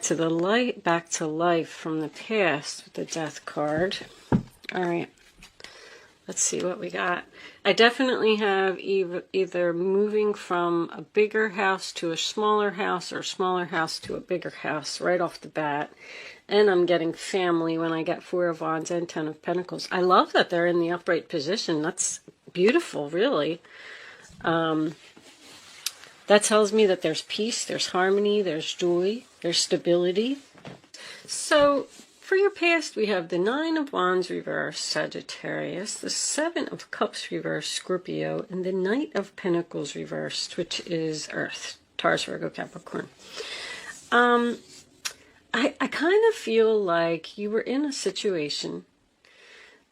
to the light, back to life from the past with the Death card. All right. Let's see what we got. I definitely have either moving from a bigger house to a smaller house, or a smaller house to a bigger house right off the bat. And I'm getting family when I get Four of Wands and Ten of Pentacles. I love that they're in the upright position. That's beautiful, really. That tells me that there's peace, there's harmony, there's joy, there's stability. So for your past, we have the Nine of Wands reverse, Sagittarius, the Seven of Cups reverse, Scorpio, and the Knight of Pentacles reversed, which is Earth, Taurus, Virgo, Capricorn. I kind of feel like you were in a situation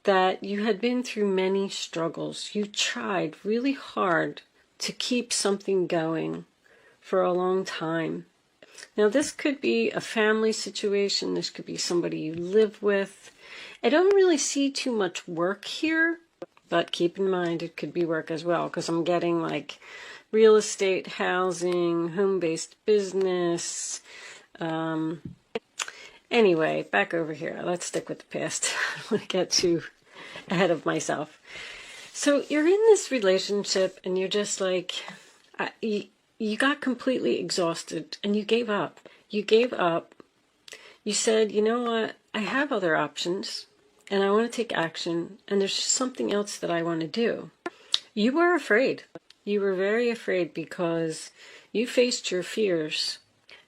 that you had been through many struggles. You tried really hard to keep something going for a long time. Now, this could be a family situation. This could be somebody you live with. I don't really see too much work here, but keep in mind it could be work as well, because I'm getting like real estate, housing, home-based business. Anyway, back over here. Let's stick with the past. I don't want to get too ahead of myself. So you're in this relationship and you're just like, you got completely exhausted and you gave up. You gave up. You said, you know what? I have other options and I want to take action, and there's just something else that I want to do. You were afraid. You were very afraid because you faced your fears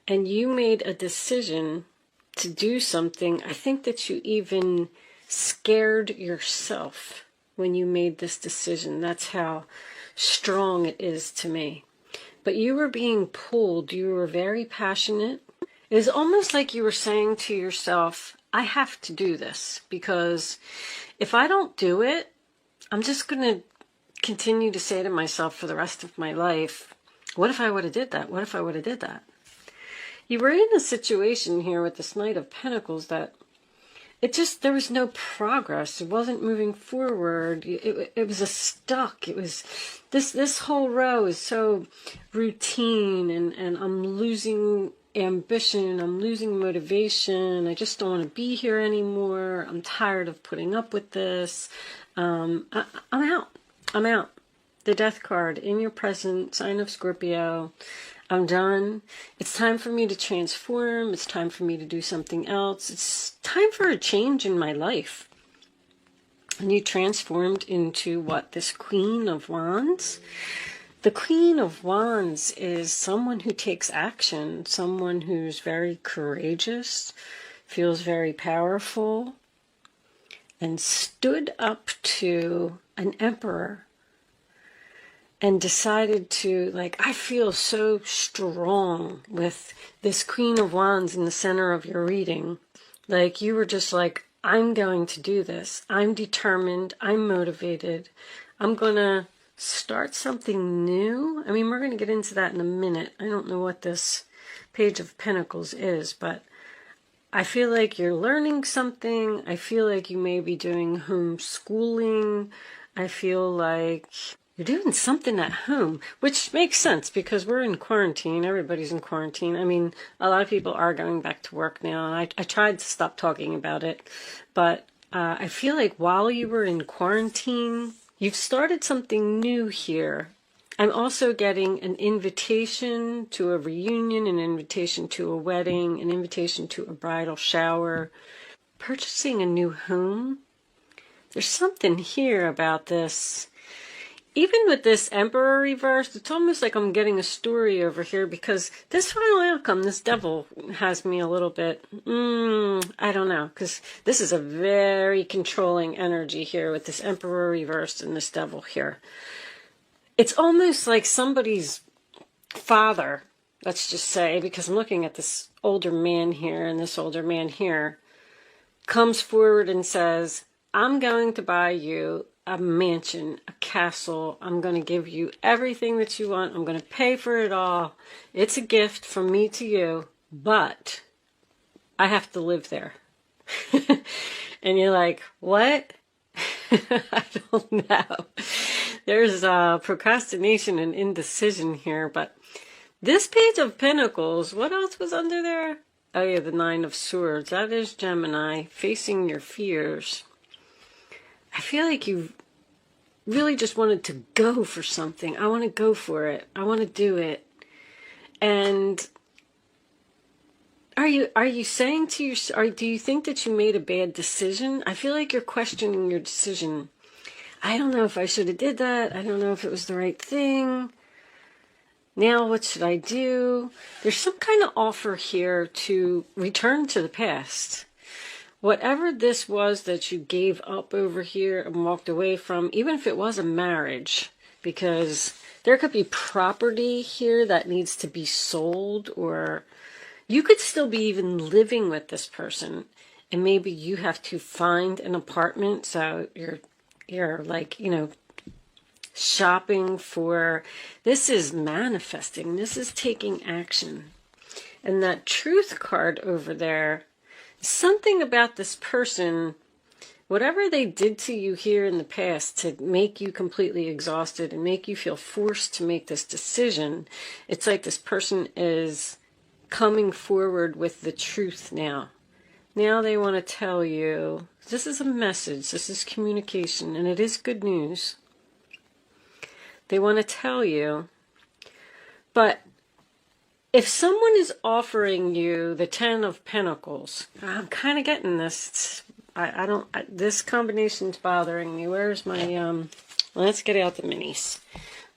and you made a decision to do something. I think that you even scared yourself when you made this decision. That's how strong it is to me. But you were being pulled. You were very passionate. It was almost like you were saying to yourself, I have to do this, because if I don't do it, I'm just going to continue to say to myself for the rest of my life, what if I would have did that? What if I would have did that? You were in a situation here with this Knight of Pentacles that there was no progress. It wasn't moving forward. It was a stuck. It was, this whole row is so routine, and I'm losing ambition. I'm losing motivation. I just don't want to be here anymore. I'm tired of putting up with this. I'm out. I'm out. The Death card in your present, sign of Scorpio. I'm done. It's time for me to transform. It's time for me to do something else. It's time for a change in my life. And you transformed into what? This Queen of Wands? The Queen of Wands is someone who takes action, someone who's very courageous, feels very powerful, and stood up to an emperor and decided to, like, I feel so strong with this Queen of Wands in the center of your reading. Like, you were just like, I'm going to do this. I'm determined. I'm motivated. I'm going to start something new. I mean, we're going to get into that in a minute. I don't know what this Page of Pentacles is, but I feel like you're learning something. I feel like you may be doing homeschooling. I feel like you're doing something at home, which makes sense because we're in quarantine. Everybody's in quarantine. I mean, a lot of people are going back to work now. I tried to stop talking about it, but I feel like while you were in quarantine, you've started something new here. I'm also getting an invitation to a reunion, an invitation to a wedding, an invitation to a bridal shower, purchasing a new home. There's something here about this. Even with this Emperor reversed, it's almost like I'm getting a story over here, because this final outcome, this Devil, has me a little bit, I don't know, because this is a very controlling energy here with this Emperor reversed and this Devil here. It's almost like somebody's father, let's just say, because I'm looking at this older man here, and this older man here comes forward and says, I'm going to buy you a mansion, a castle. I'm going to give you everything that you want. I'm going to pay for it all. It's a gift from me to you, but I have to live there. And you're like, what? I don't know. There's procrastination and indecision here, but this Page of Pentacles, what else was under there? Oh yeah, the Nine of Swords. That is Gemini, facing your fears. I feel like you really just wanted to go for something. I want to go for it. I want to do it. And are you saying to yourself, do you think that you made a bad decision? I feel like you're questioning your decision. I don't know if I should have did that. I don't know if it was the right thing. Now what should I do? There's some kind of offer here to return to the past. Whatever this was that you gave up over here and walked away from, even if it was a marriage, because there could be property here that needs to be sold, or you could still be even living with this person, and maybe you have to find an apartment, so you're like, shopping for, this is manifesting, this is taking action. And that Truth card over there, something about this person, whatever they did to you here in the past to make you completely exhausted and make you feel forced to make this decision, it's like this person is coming forward with the truth now. Now they want to tell you, this is a message, this is communication, and it is good news. They want to tell you, but if someone is offering you the Ten of Pentacles, I'm kind of getting this. This combination's bothering me. Where's my, let's get out the minis.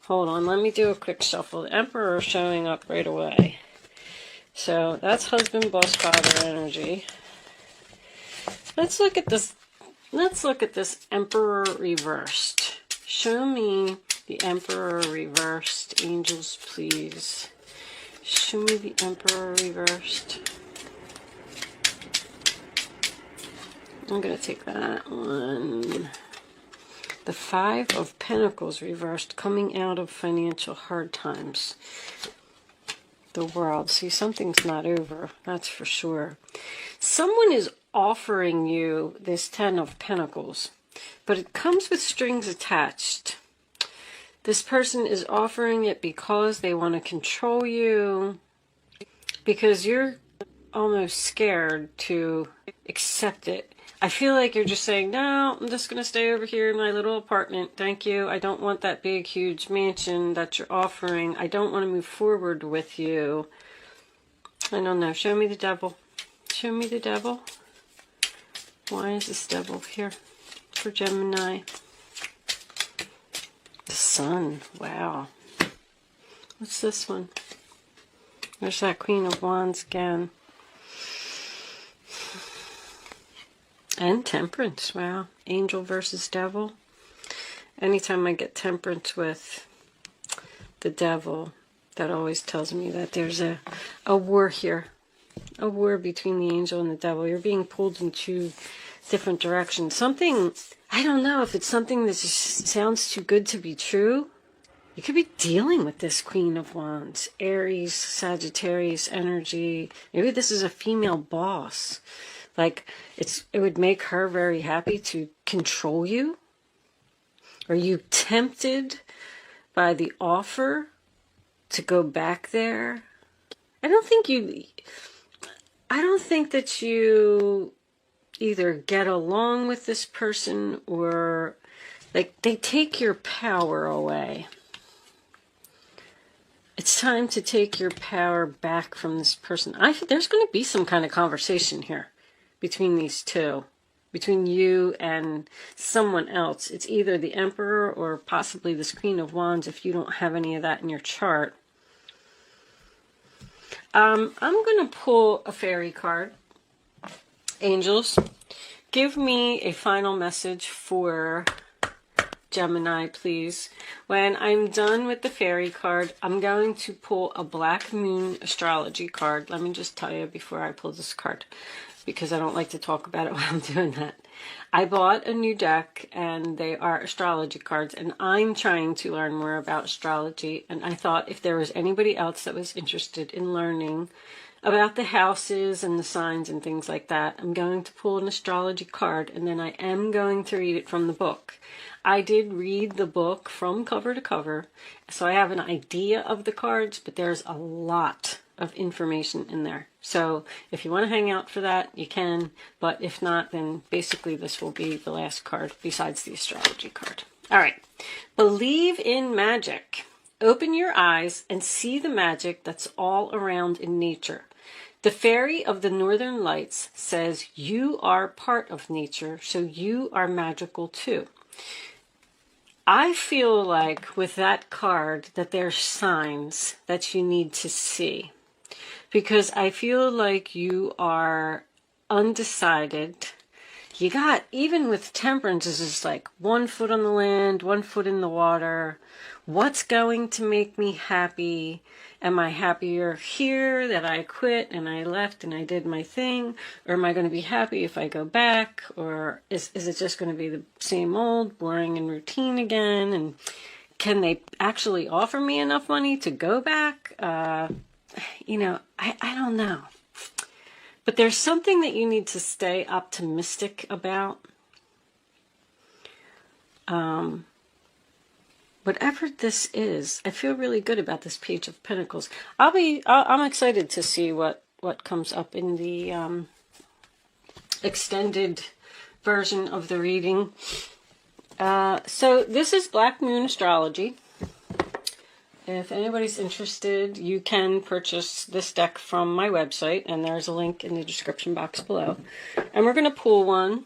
Hold on, let me do a quick shuffle. The Emperor showing up right away. So that's husband, boss, father energy. Let's look at this. Let's look at this Emperor reversed. Show me the Emperor reversed. Angels, please. Show me the Emperor reversed. I'm going to take that one. The Five of Pentacles reversed, coming out of financial hard times. The World. See, something's not over, that's for sure. Someone is offering you this Ten of Pentacles, but it comes with strings attached. This person is offering it because they want to control you, because you're almost scared to accept it. I feel like you're just saying, no, I'm just going to stay over here in my little apartment. Thank you. I don't want that big, huge mansion that you're offering. I don't want to move forward with you. I don't know. Show me the Devil. Show me the Devil. Why is this Devil here for Gemini? The Sun. Wow. What's this one? There's that Queen of Wands again. And Temperance. Wow. Angel versus Devil. Anytime I get Temperance with the Devil, that always tells me that there's a war here. A war between the angel and the devil. You're being pulled in two different directions. Something, I don't know if it's something that just sounds too good to be true. You could be dealing with this Queen of Wands. Aries, Sagittarius energy. Maybe this is a female boss. Like, it would make her very happy to control you. Are you tempted by the offer to go back there? I don't think that you either get along with this person, or like they take your power away. It's time to take your power back from this person. There's going to be some kind of conversation here between these two, between you and someone else. It's either the Emperor or possibly this Queen of Wands if you don't have any of that in your chart. I'm going to pull a fairy card. Angels, give me a final message for Gemini, please. When I'm done with the fairy card, I'm going to pull a Black Moon astrology card. Let me just tell you before I pull this card, because I don't like to talk about it while I'm doing that. I bought a new deck, and they are astrology cards, and I'm trying to learn more about astrology, and I thought if there was anybody else that was interested in learning about the houses and the signs and things like that, I'm going to pull an astrology card, and then I am going to read it from the book. I did read the book from cover to cover, so I have an idea of the cards, but there's a lot of information in there. So if you want to hang out for that, you can. But if not, then basically this will be the last card besides the astrology card. All right. Believe in magic. Open your eyes and see the magic that's all around in nature. The fairy of the Northern Lights says you are part of nature, so you are magical too. I feel like with that card that there's signs that you need to see, because I feel like you are undecided. You got, even with Temperance, is just like 1 foot on the land, 1 foot in the water. What's going to make me happy? Am I happier here that I quit and I left and I did my thing? Or am I going to be happy if I go back? Or is it just going to be the same old, boring and routine again? And can they actually offer me enough money to go back? You know, I don't know. But there's something that you need to stay optimistic about. Whatever this is, I feel really good about this Page of Pentacles. I'm excited to see what comes up in the extended version of the reading. So this is Black Moon Astrology. If anybody's interested, you can purchase this deck from my website, and there's a link in the description box below. And we're going to pull one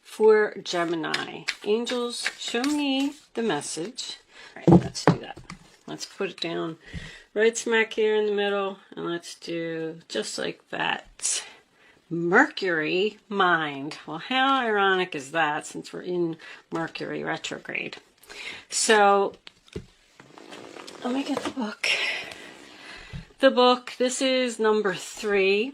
for Gemini. Angels, show me the message. All right, let's do that. Let's put it down right smack here in the middle, and let's do just like that. Mercury, mind. Well, how ironic is that, since we're in Mercury retrograde? So let me get the book. The book, this is number 3.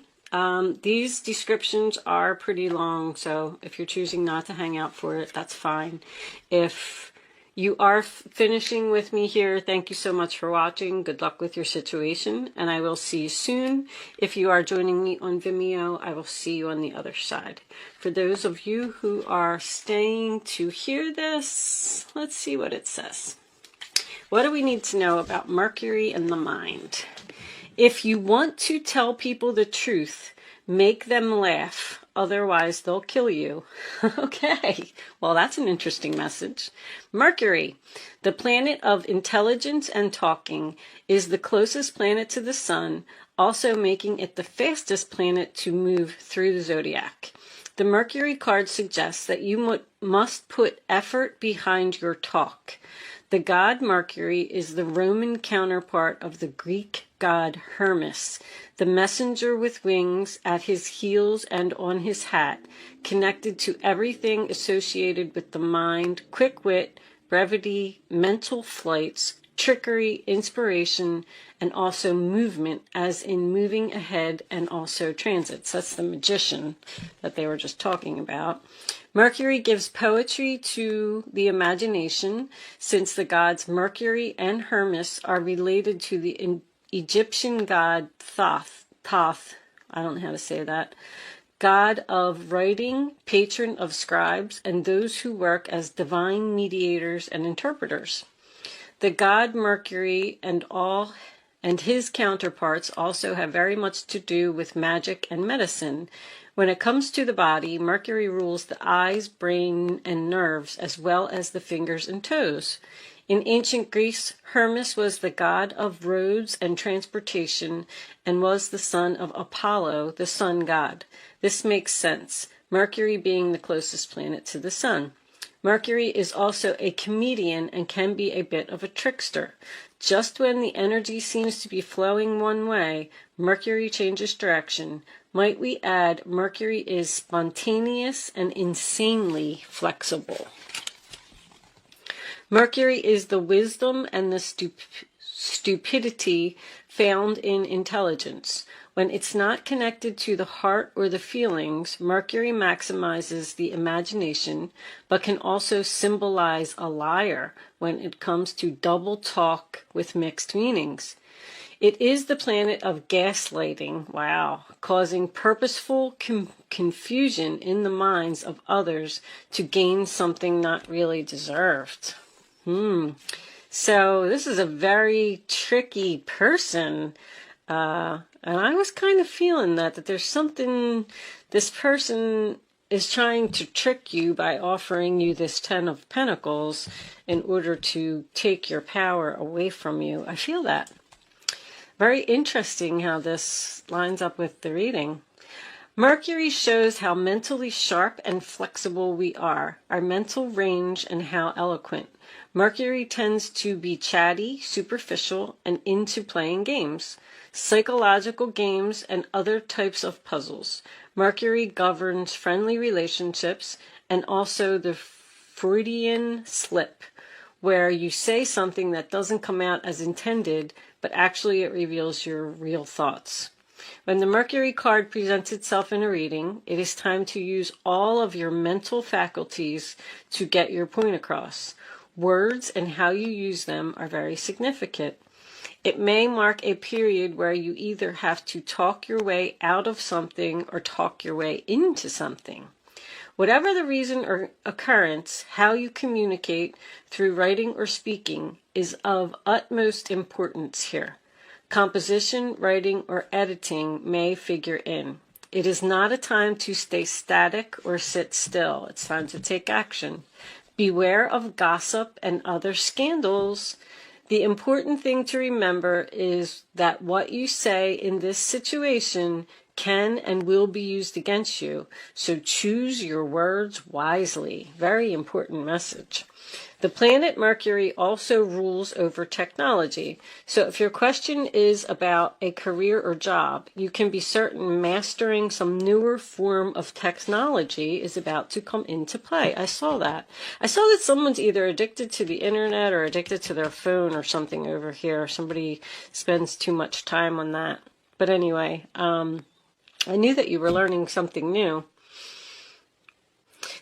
These descriptions are pretty long, so if you're choosing not to hang out for it, that's fine. If you are finishing with me here, thank you so much for watching. Good luck with your situation, and I will see you soon. If you are joining me on Vimeo, I will see you on the other side. For those of you who are staying to hear this, let's see what it says. What do we need to know about Mercury and the mind? If you want to tell people the truth, make them laugh. Otherwise, they'll kill you. Okay, well, that's an interesting message. Mercury, the planet of intelligence and talking, is the closest planet to the sun, also making it the fastest planet to move through the zodiac. The Mercury card suggests that you must put effort behind your talk. The god Mercury is the Roman counterpart of the Greek god Hermes, the messenger with wings at his heels and on his hat, connected to everything associated with the mind, quick wit, brevity, mental flights, trickery, inspiration, and also movement, as in moving ahead, and also transits. That's the magician that they were just talking about. Mercury gives poetry to the imagination, since the gods Mercury and Hermes are related to the Egyptian god Thoth, I don't know how to say that, god of writing, patron of scribes, and those who work as divine mediators and interpreters. The god Mercury and his counterparts also have very much to do with magic and medicine. When it comes to the body, Mercury rules the eyes, brain, and nerves, as well as the fingers and toes. In ancient Greece, Hermes was the god of roads and transportation, and was the son of Apollo, the sun god. This makes sense, Mercury being the closest planet to the sun. Mercury is also a comedian and can be a bit of a trickster. Just when the energy seems to be flowing one way, Mercury changes direction. Might we add, Mercury is spontaneous and insanely flexible. Mercury is the wisdom and the stupidity found in intelligence. When it's not connected to the heart or the feelings, Mercury maximizes the imagination, but can also symbolize a liar when it comes to double talk with mixed meanings. It is the planet of gaslighting, wow, causing purposeful confusion in the minds of others to gain something not really deserved. So this is a very tricky person. And I was kind of feeling that there's something, this person is trying to trick you by offering you this 10 of Pentacles in order to take your power away from you. I feel that. Very interesting how this lines up with the reading. Mercury shows how mentally sharp and flexible we are, our mental range, and how eloquent. Mercury tends to be chatty, superficial, and into playing games, psychological games, and other types of puzzles. Mercury governs friendly relationships and also the Freudian slip, where you say something that doesn't come out as intended, but actually it reveals your real thoughts. When the Mercury card presents itself in a reading, it is time to use all of your mental faculties to get your point across. Words and how you use them are very significant. It may mark a period where you either have to talk your way out of something or talk your way into something. Whatever the reason or occurrence, how you communicate through writing or speaking is of utmost importance here. Composition, writing, or editing may figure in. It is not a time to stay static or sit still. It's time to take action. Beware of gossip and other scandals. The important thing to remember is that what you say in this situation can and will be used against you. So choose your words wisely. Very important message. The planet Mercury also rules over technology. So if your question is about a career or job, you can be certain mastering some newer form of technology is about to come into play. I saw that. I saw that someone's either addicted to the internet or addicted to their phone or something over here. Somebody spends too much time on that. But anyway, I knew that you were learning something new.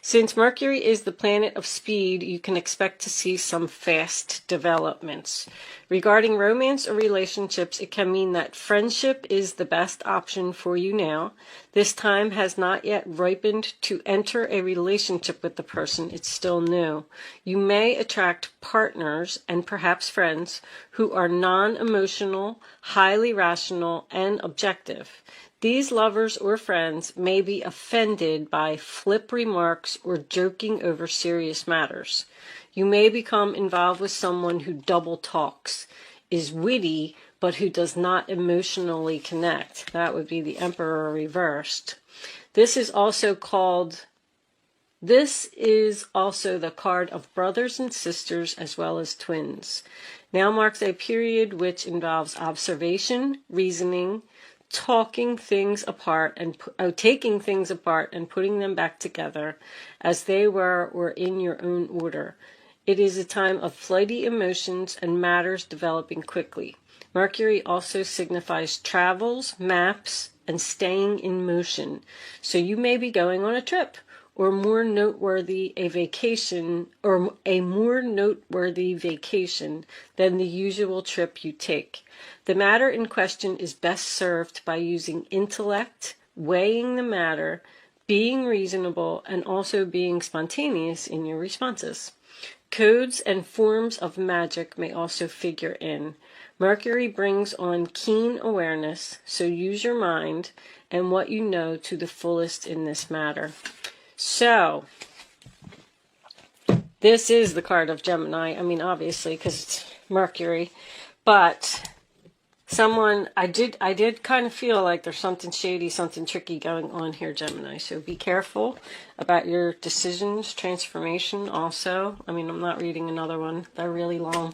Since Mercury is the planet of speed, you can expect to see some fast developments. Regarding romance or relationships, it can mean that friendship is the best option for you now. This time has not yet ripened to enter a relationship with the person. It's still new. You may attract partners and perhaps friends who are non-emotional, highly rational, and objective. These lovers or friends may be offended by flip remarks or joking over serious matters. You may become involved with someone who double talks, is witty, but who does not emotionally connect. That would be the Emperor reversed. This is also the card of brothers and sisters as well as twins. Now marks a period which involves observation, reasoning, taking things apart and putting them back together as they were or in your own order. It is a time of flighty emotions and matters developing quickly. Mercury also signifies travels, maps, and staying in motion. So you may be going on a trip or a more noteworthy vacation than the usual trip you take. The matter in question is best served by using intellect, weighing the matter, being reasonable, and also being spontaneous in your responses. Codes and forms of magic may also figure in. Mercury brings on keen awareness, so use your mind and what you know to the fullest in this matter. So, this is the card of Gemini. I mean, obviously, because it's Mercury. But I did kind of feel like there's something shady, something tricky going on here, Gemini. So be careful about your decisions, transformation also. I mean, I'm not reading another one. They're really long.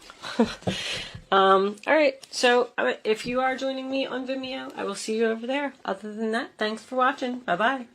All right. So if you are joining me on Vimeo, I will see you over there. Other than that, thanks for watching. Bye-bye.